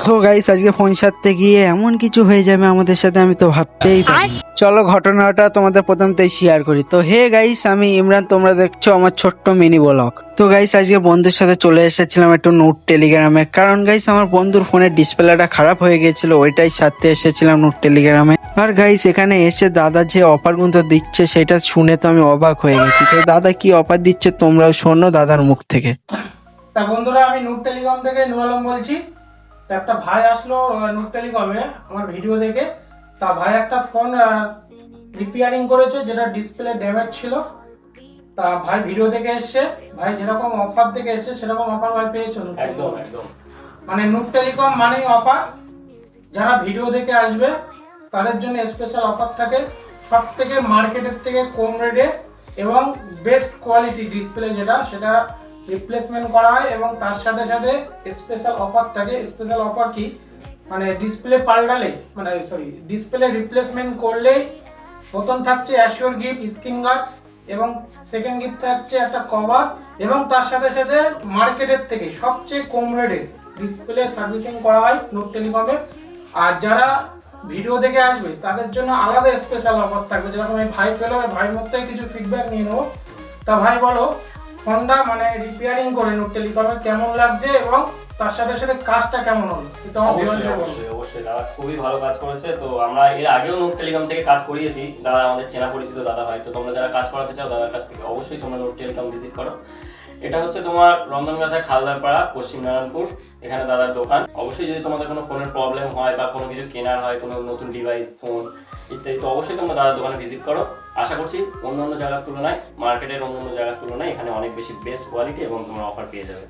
So guys আজকে phone সারতে গিয়ে এমন কিছু হয়ে যাবে আমাদের সাথে আমি তো ভাবতেই পারি। চলো ঘটনাটা তোমাদের প্রথমতেই শেয়ার করি। তো হে গাইস, আমি ইমরান, তোমরা দেখছো আমার ছোট্ট মিনি ব্লগ। তো গাইস আজকে বন্ধুর সাথে চলে এসেছিলাম একটু নোট টেলিগ্রামে, কারণ গাইস আমার বন্ধুর ফোনের ডিসপ্লেটা খারাপ হয়ে গিয়েছিল, ওইটাই সারতে এসেছিলাম নোট টেলিগ্রামে। আর গাইস এখানে এসে দাদা যে অফার গুলো দিচ্ছে সেটা শুনে তো আমি অবাক হয়ে গেছি। তো দাদা কি অফার দিচ্ছে তোমরাও শোনো দাদার মুখ থেকে। তা বন্ধুরা, আমি নূর টেলিকম থেকে নুর আলম বলছি। তা একটা ভাই আসলো নূর টেলিকমে আমার ভিডিও দেখে। তা ভাই একটা ফোন রিপেয়ারিং করেছে, যেটা ডিসপ্লে ড্যামেজ ছিল। তা ভাই ভিডিও দেখে এসছে, ভাই যেরকম অফার দেখে এসছে সেরকম অফার ভাই পেয়েছো? একদম একদম। মানে নূর টেলিকম মানেই অফার। যারা ভিডিও দেখে আসবে তাদের জন্য স্পেশাল অফার থাকে, সব থেকে মার্কেটের থেকে কম রেটে এবং বেস্ট কোয়ালিটি ডিসপ্লে যেটা সেটা রিপ্লেসমেন্ট করা হয়, এবং তার সাথে সাথে স্পেশাল অফার থাকে। স্পেশাল অফার কি, মানে ডিসপ্লে পাল্টালে, মানে ডিসপ্লে রিপ্লেসমেন্ট করলেই প্রথম থাকছে অ্যাসিওর গিফট স্ক্রিন গার্ড, এবং সেকেন্ড গিফট থাকছে একটা কভার, এবং তার সাথে সাথে মার্কেটের থেকে সবচেয়ে কম রেটে ডিসপ্লে সার্ভিসিং করা হয় নূর টেলিকমে। আর যারা ভিডিও দেখে আসবে তাদের জন্য আলাদা স্পেশাল অফার থাকবে, যেরকম এই ভাই পেলো, ভাইয়ের মধ্যে কিছু ফিডব্যাক নিয়ে নেবো। তা ভাই বলো, ফোনটা মানে রিপেয়ারিং করে নূর টেলিকমে কেমন লাগছে, এবং তার সাথে সাথে কাজটা কেমন হলো এটা আমার ভিউয়ারদের বলো। অবশ্যই অবশ্যই দাদা খুবই ভালো কাজ করেছে। তো আমরা এর আগেও নোট টেলিকম থেকে কাজ করিয়েছি, দাদা আমাদের চেনা পরিচিত দাদা হয়। তো তোমরা যারা কাজ করাতে চাও দাদার কাছ থেকে অবশ্যই তোমরা নোট টেলিকম ভিজিট করো। এটা হচ্ছে তোমার রন্ধনগাছা খালদারপাড়া, পশ্চিম নারায়ণপুর, এখানে দাদার দোকান। অবশ্যই যদি তোমাদের কোনো ফোনের প্রবলেম হয় বা কোনো কিছু কেনার হয়, কোনো নতুন ডিভাইস ফোন ইত্যাদি, তো অবশ্যই তোমরা দাদার দোকানে ভিজিট করো। আশা করছি অন্য অন্য জায়গার তুলনায়, মার্কেটের অন্য অন্য জায়গার তুলনায় এখানে অনেক বেশি বেস্ট কোয়ালিটি এবং তোমরা অফার পেয়ে যাবে।